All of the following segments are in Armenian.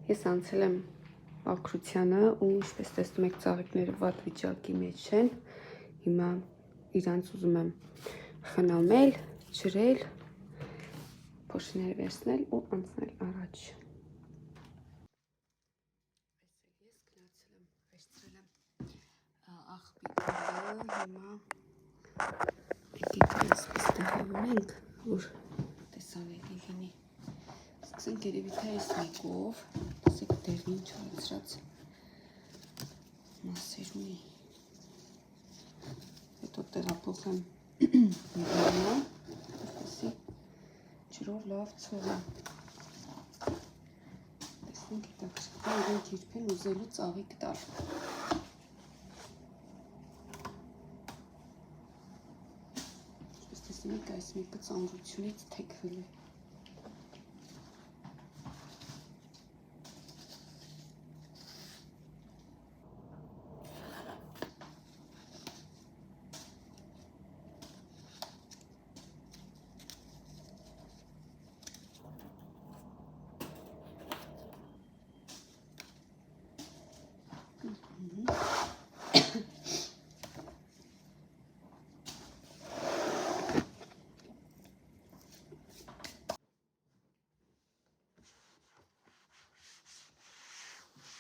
Ես անցել եմ ակրությանը ու ինչպես տեսնում եք ծաղիկները վատ վիճակի մեջ են։ Հիմա իրանց ուզում եմ խնամել, ջրել, փոշիները վերցնել ու անցնել առաջ։ Ես գնացել եմ, վերցրել եմ աղբիկները, հիմա եկեք այսպես տեղավորում ենք, որ տեսանելի լինի։ Սկսենք երևի թե այս մեկով, տեսեք դեղին չարացրած մասեր ունի, հետո տեղափոխեմ միգանա, որպեսզի ջրով լավ ցողեմ։ Տեսնենք հետաքրքիր է իրենք երբեն ուզելու ծաղիկ տալ։ Ինչպես տեսնում եք, այս մեկը ծանրությունից թեքվել է։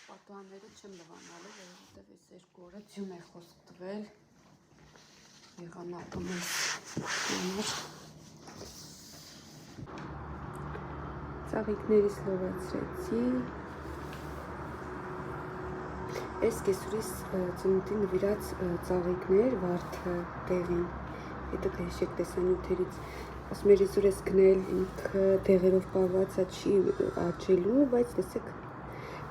Պատուհանները չեմ լվանալու, որովհետև այս երկու օրը ձյուն է խոսք տվել եղանակը մեզ համար։ Ծաղիկներից լվացրեցի։ Այս կեսուրիս ծնունդի նվիրած ծաղիկներ, վարդը, դեղին, հետո հիշեք տեսանյութերից, ասում էր իզուր ես գնել ինքը դեղերով պարվածա չի աճելու, բայց տեսեք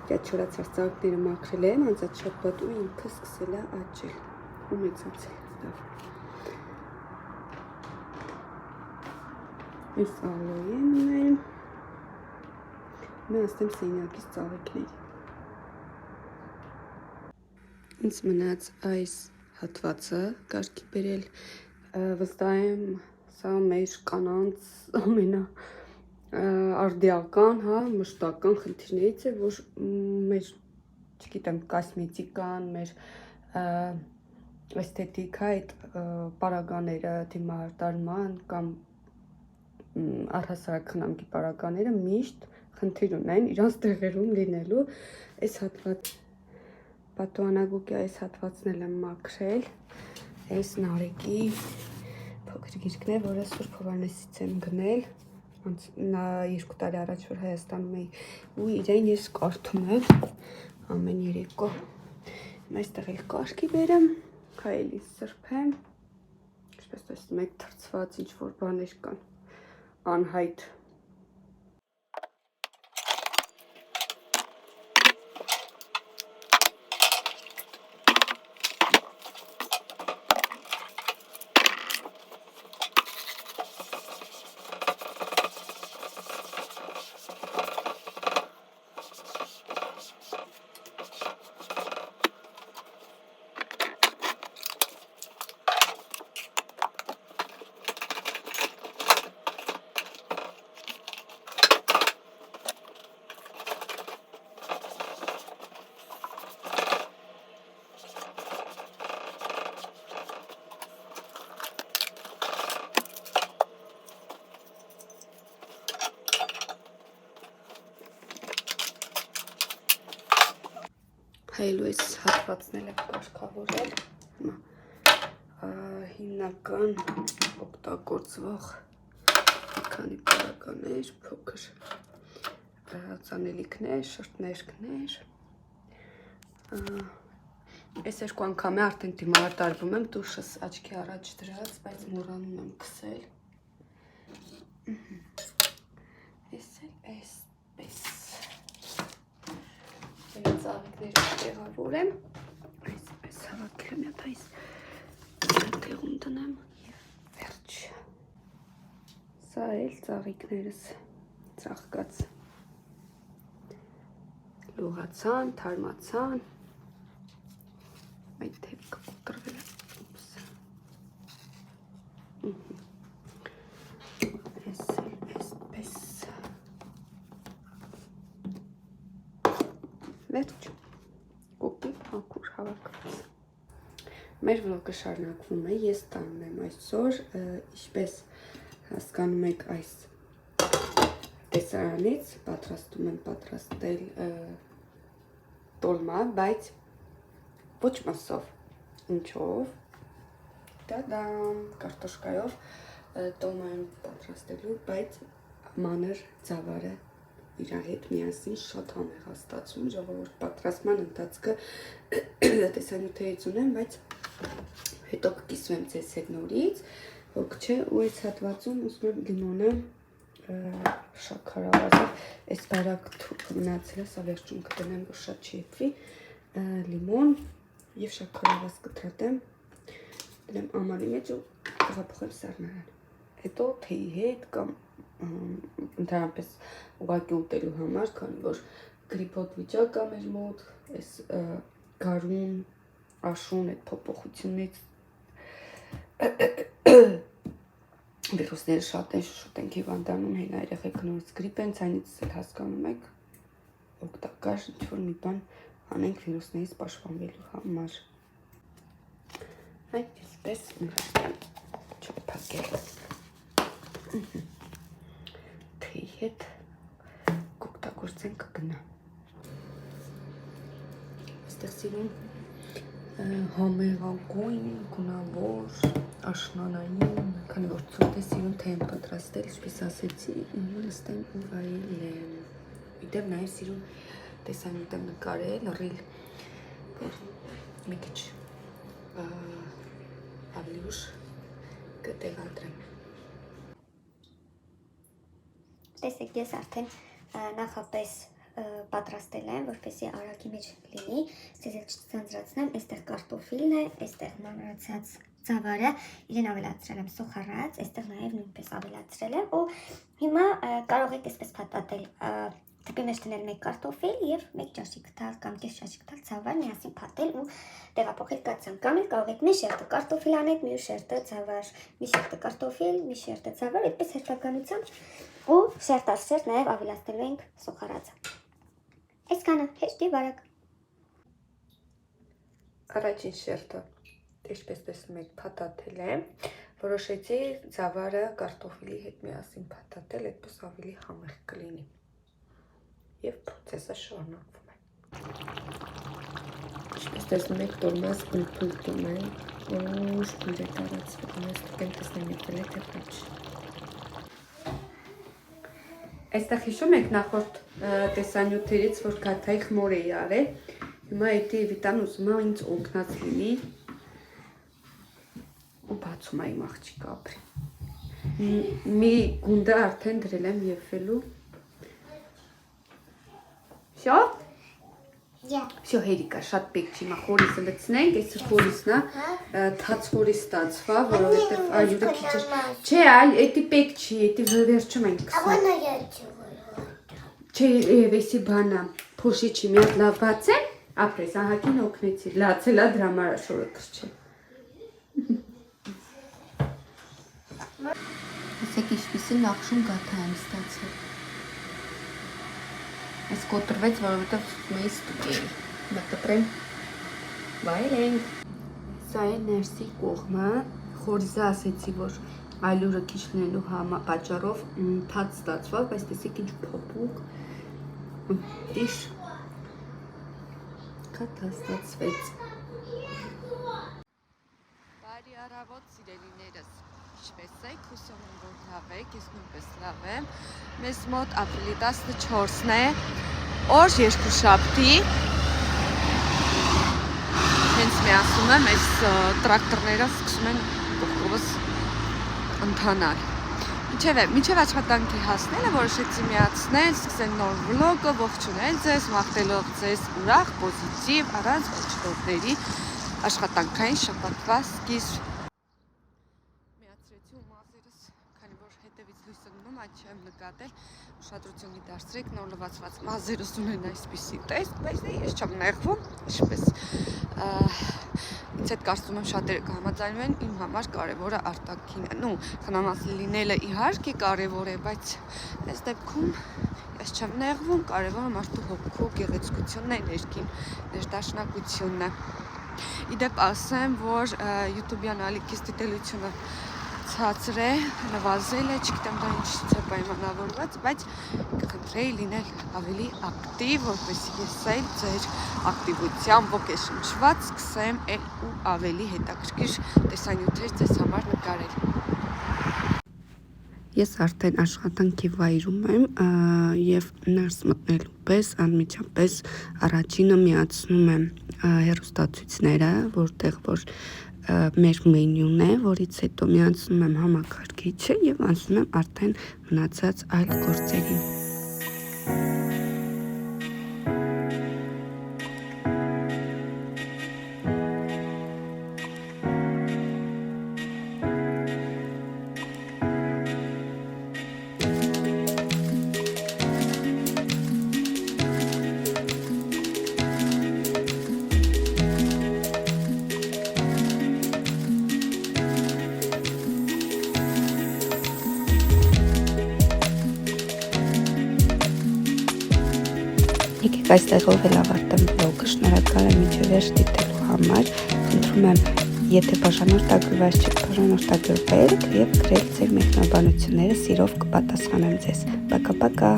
իրա չորացած ծաղիկները մաքրել եմ անցած շաբաթ ու ինքը սկսել է աճել ու մեծացել։ Այս ալոյենն է, հիմա ասեմ սենյակից ծաղիկների։ Ինձ մնաց այս հատվածը կարգի բերել, վստահ եմ սա մեր կանանց արդիական, մշտական խնդիրներից է, որ մեր, չգիտեմ, կոսմետիկան, մեր էսթետիկա այդ պարագաները դիմահարդարման կամ առհասարակ խնամքի պարագաները միշտ խնդիր ունեն իրանց տեղերում լինելու։ Այս հատված պատուհանագուկի այս հատվածն էլ եմ մաքրել, այս նարեկի փոքր գիրքն է, որը Սուրբ Հովհաննեսից եմ գնել, 2 տարի առաջ որ Հայաստանում էի, ու իրեն ես կարդում եմ ամեն երեկո։ Այստեղ էլ կարգի բերեմ, քայլի սրբեմ, ինչպես տեսնում եք թրծված ինչ-որ բաներ կան, անհայտ։ Հայելու այս հատվածն էլ եմ կարգավորել, հիմնական օգտագործվող քանի պարագաներ, փոքր ծանելիքներ, շրթներքներ։ Այս երկու անգամ է արդեն դիմահարդարվում եմ, դուշս աչքի առաջ դրած, բայց մոռանում եմ քսել։ Այս էլ այսպես։ Ծաղիկները տեղավորեմ, այսպես հավաքել եմ, այս տեղում տնեմ և վերջ։ Սա էլ ծաղիկներս ծաղկած լուղացան, թարմացան, այդ թևիկը կոտրվել է, այս էլ այսպես։ Վերջ, կոպի մաքուր հավաքված։ Մեր վլոգը շարունակվում է, ես տանում եմ այսօր, ինչպես հասկանում եք այս տեսարանից, պատրաստում եմ պատրաստել տոլմա, բայց ոչ մասով, ինչով, տադամ, կարտոշկայով տոլմա եմ պատրաստելու, բայց մանր ծավալը իր հետ միասին շատ համեղ է ստացվում, ժողովուրդ պատրաստման ընթացքը տեսանյութերից ունեմ, բայց հետո կկիսվեմ ձեզ հետ նորից, հոգ չէ, ու այս հատվածում ուզում եմ լիմոնը շաքարավազով, այս բարակ թուրքը մնացել է, սա վերջում կդնեմ, որ շատ չի եփվի, լիմոն և շաքարավազ կտրատեմ, դնեմ ամանի մեջ ու կղափոխեմ սառնարան, հետո թեյի հետ կամ ընդհանրապես ուղղակի ուտելու համար, քանի որ գրիպոտ վիճակ է մեր մոտ, այս գարուն, աշուն, այդ փոփոխությունից վիրուսները շատ են, շուտ ենք հիվանդանում, հենա երեխեքը նորից գրիպ են, ցայնից էլ հասկանում եք, օգտակար ինչ-որ մի բան անենք վիրուսներից պաշտպանվելու համար։ Այսպես մրաշտեմ չփակել։ Թեյի հետ կօգտագործեն կգնա։ Այստեղ սիրում համեղագույն, գունավոր, աշնանային, քանի որ ցուրտ է սիրում թե եմ պատրաստել, ինչպես ասեցի, նստեմ ու վայելեմ։ Իդեպ նաև սիրում տեսանյութ եմ նկարել, ռիլ, որ մի քիչ ավելի ուշ կտեղադրեմ։ Տեսեք, ես արդեն նախապես պատրաստել եմ, որպեսզի արագի մեջ լինի, ձեզ էլ չձանձրացնեմ, այստեղ կարտոֆիլն է, այստեղ մանրացած ծավալը, իրեն ավելացրել եմ սոխառած, այստեղ նաև նույնպես ավելացրել եմ ու հիմա կարող եք այսպես փաթաթել, թփի մեջ դնել մեկ կարտոֆիլ եւ մեկ ճաշիկ տալ կամ կես ճաշիկ տալ ծավալ միասին փաթել ու տեղափոխել կացան, կամ էլ կարող եք մի շերտը կարտոֆիլ անել, մի շերտը ծավալ, մի շերտը կարտոֆիլ, մի շերտը ծավալ, այդպես հերթականությամբ ու շերտ-շերտ նաև ավելացնելու ենք սոխառածը։ Այսքանը հեշտ եւ արագ։ Առաջին շերտը, ինչպես տեսնում եք, փաթաթել եմ, որոշեցի ծավալը կարտոֆիլի հետ միասին փաթաթել, այդպես ավելի համեղ կլինի։ Եվ պրոցեսը շարունակվում է։ Ինչպես տեսնում եք, տոլմաս փլփլում է, ուշ փլը տարածվում է, ստուգեմ տեսնեմ եկել է թե ոչ։ Այստեղ հիշում եք նախորդ տեսանյութերից, որ գաթայի խմոր էի արել, հիմա էդի վիտան ուզում եմ ինձ օգնած լինի ու բացում է իմ աղջիկը ապրի։ Մի գունդը արդեն դրել եմ եփվելու։ Всё? Всё, Հերիկա, շատ պետք չի, հիմա խորիսը լցնենք, այսը խորիսն է, թաց խորիս ստացվա, որովհետև այլուրը քիչ է։ Չէ, այլ էդի պետք չի, էդի վերջում ենք կսում։ Չէ, էսի բանա, փոշի չի, մի հատ լավ բացեմ, ապրես, ահագին օգնեցի, լացելա դրա համար շորը կրչե։ Ասեք ինչպիսի նախշում գաթա եմ ստացել։ Այս կոտրվեց, որովհետև մեի ստուգեի, մտպրեմ վայելենք։ Սա է ներսի կողմը, խորիզը ասեցի, որ այլուրը քիչ լինելու պատճառով թաց ստացվավ, բայց տեսեք ինչ փոփուկ, տիշ կաթա ստացվեց։ Բարի առավոտ սիրելիներս, ինչպես եք, հուսով եմ, որ լավ եք, ես նույնպես լավ եմ։ Մեզ մոտ ապրիլի 14-ն է, օր երկուշաբթի, հենց մի ասում եմ, այս տրակտորները սկսում են կողքովս ընթանալ։ Մինչև աշխատանքի հասնելը որոշեցի միացնել, սկսել նոր վլոգը, ողջունել ձեզ, մաղթելով ձեզ ուրախ, պոզիտիվ, առանց ողջույնների աշխատանքային շաբաթվա սկիզբ։ Միացրեցի ու մազերս, քանի որ հետևից լույսը գնում, այդ չեմ նկատել, ուշադրություն դարձրեք, նոր լվացված մազերս ունեն այսպիսի տեսք, բայց ես չեմ նեղվում, ինչպես ինձ հետ կարծում եմ շատերը կհամաձայնվեն, իմ համար կարևորը արտաքինն է, խնամած լինելը իհարկե կարևոր է, բայց այս դեպքում պես չեմ նեղվում, կարևորը մարդու հոգու գեղեցկությունն է, ներքին ներդաշնակությունն է։ Իդեպ ասեմ, որ YouTube-յան ալիքից դիտելությունը ցածր է, նվազել է, չգիտեմ դա ինչից է պայմանավորված, բայց կխնդրեի լինել ավելի ակտիվ, որպեսզի ես էլ ձեր ակտիվությամբ ոգեշնչված սկսեմ ու ավելի հետաքրքիր տեսանյութեր ձեզ համար նկարել։ Ես արդեն աշխատանքի վայրում եմ եւ ներս մտնելու պես անմիջապես առաջինը միացնում եմ հեռուստացույցները, որտեղ որ մեր մենյուն է, որից հետո միացնում եմ համակարգիչը եւ անցնում եմ արդեն մնացած այլ գործերին։ Եկեք այստեղով էլ ավարտեմ վլոգը, շնորհակալ եմ մինչև վերջ դիտելու համար, խնդրում եմ, եթե բաժանորդագրված չեք, բաժանորդագրվել եւ գրել ձեր մեկնաբանությունները, սիրով կպատասխանեմ ձեզ։ Պակա-պակա։